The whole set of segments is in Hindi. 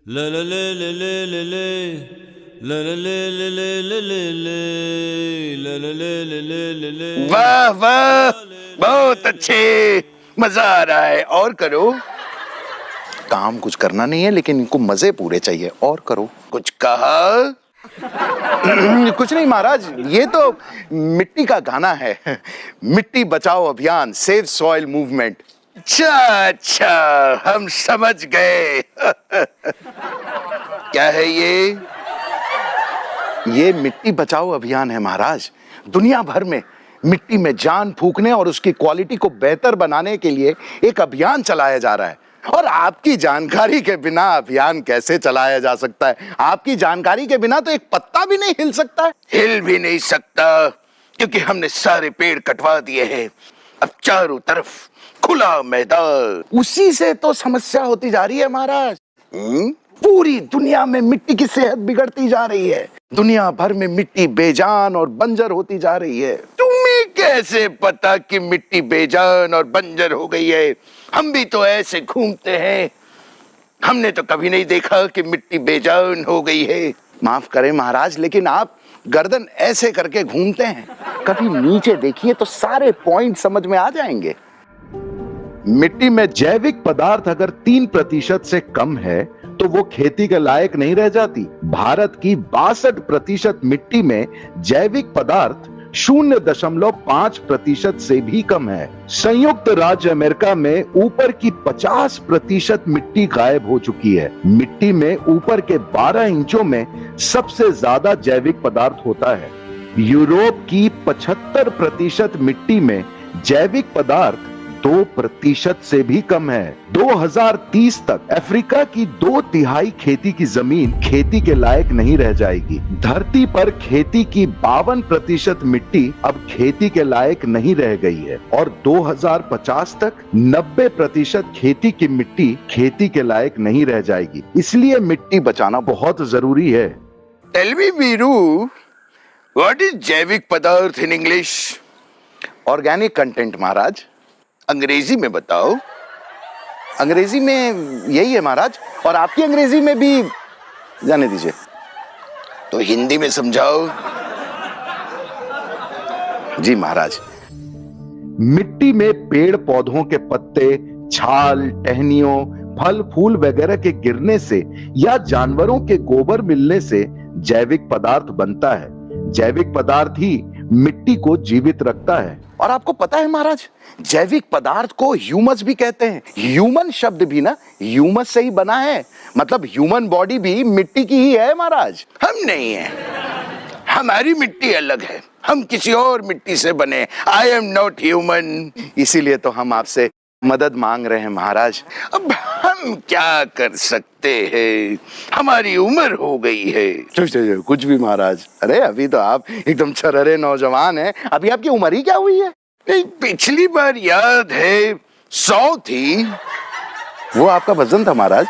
La la la la la la la. La la la la la la la la. La la la la la la la. वाह वाह, बहुत अच्छे, मजा आ रहा है। और करो। काम कुछ करना नहीं है, लेकिन इनको मजे पूरे चाहिए। और करो। कुछ कहा? कुछ नहीं महाराज, ये तो मिट्टी का गाना है। मिट्टी बचाओ अभियान, सेव सॉइल मूवमेंट। अच्छा अच्छा, हम समझ गए। क्या है ये मिट्टी बचाओ अभियान है महाराज। दुनिया भर में मिट्टी में जान फूंकने और उसकी क्वालिटी को बेहतर बनाने के लिए एक अभियान चलाया जा रहा है। और आपकी जानकारी के बिना अभियान कैसे चलाया जा सकता है? आपकी जानकारी के बिना तो एक पत्ता भी नहीं हिल सकता है। हिल भी नहीं सकता, क्योंकि हमने सारे पेड़ कटवा दिए हैं। अब चारों तरफ खुला मैदान। उसी से तो समस्या होती जा रही है महाराज। पूरी दुनिया में मिट्टी की सेहत बिगड़ती जा रही है। दुनिया भर में मिट्टी बेजान और बंजर होती जा रही है। तुम्हें कैसे पता कि मिट्टी बेजान और बंजर हो गई है? हम भी तो ऐसे घूमते हैं। हमने तो कभी नहीं देखा कि मिट्टी बेजान हो गई है। माफ करें महाराज, लेकिन आप गर्दन ऐसे करके घूमते हैं। कभी नीचे देखिए तो सारे पॉइंट समझ में आ जाएंगे। मिट्टी में जैविक पदार्थ अगर 3% से कम है तो वो खेती के लायक नहीं रह जाती। भारत की 62% मिट्टी में जैविक पदार्थ 0.5% से भी कम है। संयुक्त राज्य अमेरिका में ऊपर की 50% मिट्टी गायब हो चुकी है। मिट्टी में ऊपर के 12 इंचों में सबसे ज्यादा जैविक पदार्थ होता है। यूरोप की 75% मिट्टी में जैविक पदार्थ 2% से भी कम है। 2030 तक अफ्रीका की 2/3 खेती की जमीन खेती के लायक नहीं रह जाएगी। धरती पर खेती की 52% मिट्टी अब खेती के लायक नहीं रह गई है और 2050 तक 90% खेती की मिट्टी खेती के लायक नहीं रह जाएगी। इसलिए मिट्टी बचाना बहुत जरूरी है। Tell me Veeru, what is जैविक पदार्थ इन इंग्लिश? ऑर्गेनिक कंटेंट महाराज। अंग्रेजी में बताओ। अंग्रेजी में यही है महाराज, और आपकी अंग्रेजी में भी जाने दीजिए। तो हिंदी में समझाओ। जी महाराज। मिट्टी में पेड़ पौधों के पत्ते, छाल, टहनियों, फल फूल वगैरह के गिरने से या जानवरों के गोबर मिलने से जैविक पदार्थ बनता है। जैविक पदार्थ ही मिट्टी को जीवित रखता है। और आपको पता है महाराज, जैविक पदार्थ को ह्यूमस भी कहते हैं। ह्यूमन शब्द भी ना ह्यूमस से ही बना है। मतलब ह्यूमन बॉडी भी मिट्टी की ही है महाराज। हम नहीं है, हमारी मिट्टी अलग है। हम किसी और मिट्टी से बने। I am not human. इसीलिए तो हम आपसे मदद मांग रहे हैं महाराज। अब हम क्या कर सकते हैं? हमारी उम्र हो गई है। कुछ भी महाराज। अरे अभी तो आप एकदम छरहरे नौजवान हैं। अभी आपकी उम्र ही क्या हुई है? पिछली बार याद है 100 थी। वो आपका वजन था महाराज।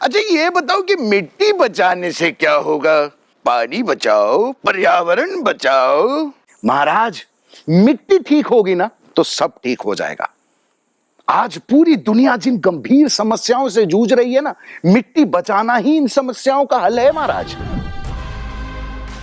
अच्छा ये बताओ कि मिट्टी बचाने से क्या होगा? पानी बचाओ, पर्यावरण बचाओ। महाराज मिट्टी ठीक होगी ना तो सब ठीक हो जाएगा। आज पूरी दुनिया जिन गंभीर समस्याओं से जूझ रही है ना, मिट्टी बचाना ही इन समस्याओं का हल है महाराज।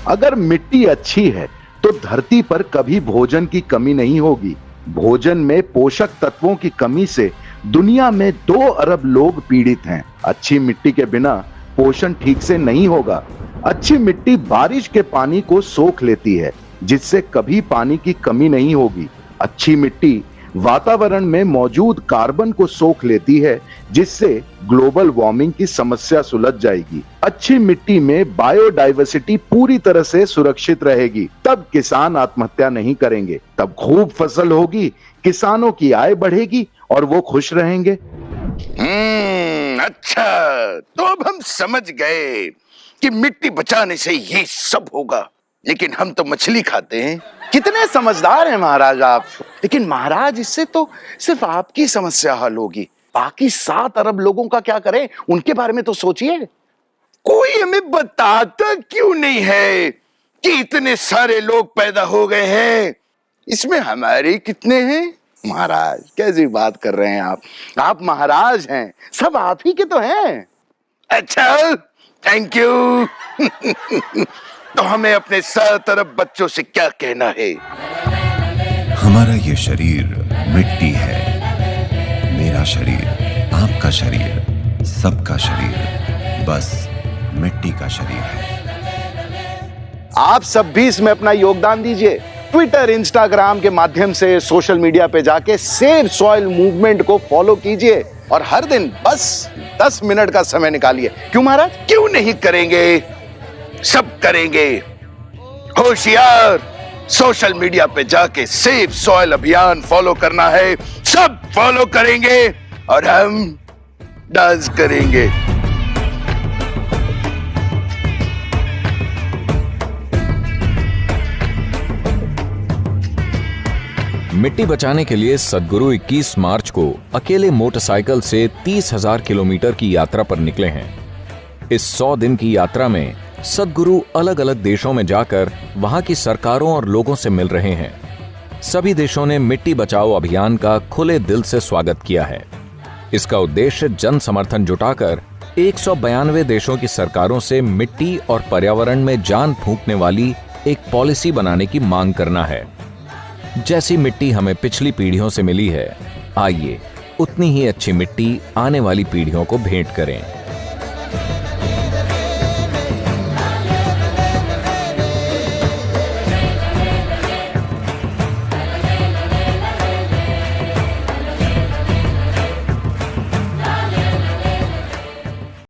अगर मिट्टी अच्छी है तो धरती पर कभी भोजन की कमी नहीं होगी। भोजन में पोषक तत्वों की कमी से दुनिया में 2 अरब लोग पीड़ित हैं। अच्छी मिट्टी के बिना पोषण ठीक से नहीं होगा। अच्छी मिट्टी बारिश के पानी को सोख लेती है, जिससे कभी पानी की कमी नहीं होगी। अच्छी मिट्टी वातावरण में मौजूद कार्बन को सोख लेती है, जिससे ग्लोबल वार्मिंग की समस्या सुलझ जाएगी। अच्छी मिट्टी में बायोडायवर्सिटी पूरी तरह से सुरक्षित रहेगी। तब किसान आत्महत्या नहीं करेंगे, तब खूब फसल होगी, किसानों की आय बढ़ेगी और वो खुश रहेंगे। अच्छा, तो अब हम समझ गए कि मिट्टी बचाने से ये सब होगा। लेकिन हम तो मछली खाते हैं। कितने समझदार हैं महाराज आप। लेकिन महाराज इससे तो सिर्फ आपकी समस्या हल होगी। बाकी 7 अरब लोगों का क्या करें? उनके बारे में तो सोचिए। कोई हमें बताता क्यों नहीं है कि इतने सारे लोग पैदा हो गए हैं? इसमें हमारे कितने हैं? महाराज कैसी बात कर रहे हैं आप महाराज हैं, सब आप ही के तो हैं। अच्छा थैंक यू। तो हमें अपने तरफ बच्चों से क्या कहना है? हमारा ये शरीर मिट्टी है, मेरा शरीर, आपका शरीर, सबका शरीर बस मिट्टी का शरीर है। आप सब भी इसमें अपना योगदान दीजिए। ट्विटर, इंस्टाग्राम के माध्यम से सोशल मीडिया पे जाके सेव सॉइल मूवमेंट को फॉलो कीजिए और हर दिन बस 10 मिनट का समय निकालिए। क्यों महाराज, क्यों नहीं करेंगे? सब करेंगे। होशियार, सोशल मीडिया पे जाके सेव सॉइल अभियान फॉलो करना है। सब फॉलो करेंगे और हम डांस करेंगे। मिट्टी बचाने के लिए सद्गुरु 21 मार्च को अकेले मोटरसाइकिल से 30,000 किलोमीटर की यात्रा पर निकले हैं। इस 100 दिन की यात्रा में सद्गुरु अलग अलग देशों में जाकर वहां की सरकारों और लोगों से मिल रहे हैं। सभी देशों ने मिट्टी बचाओ अभियान का खुले दिल से स्वागत किया है। इसका उद्देश्य जन समर्थन जुटाकर 192 देशों की सरकारों से मिट्टी और पर्यावरण में जान फूंकने वाली एक पॉलिसी बनाने की मांग करना है। जैसी मिट्टी हमें पिछली पीढ़ियों से मिली है, आइए उतनी ही अच्छी मिट्टी आने वाली पीढ़ियों को भेंट करें।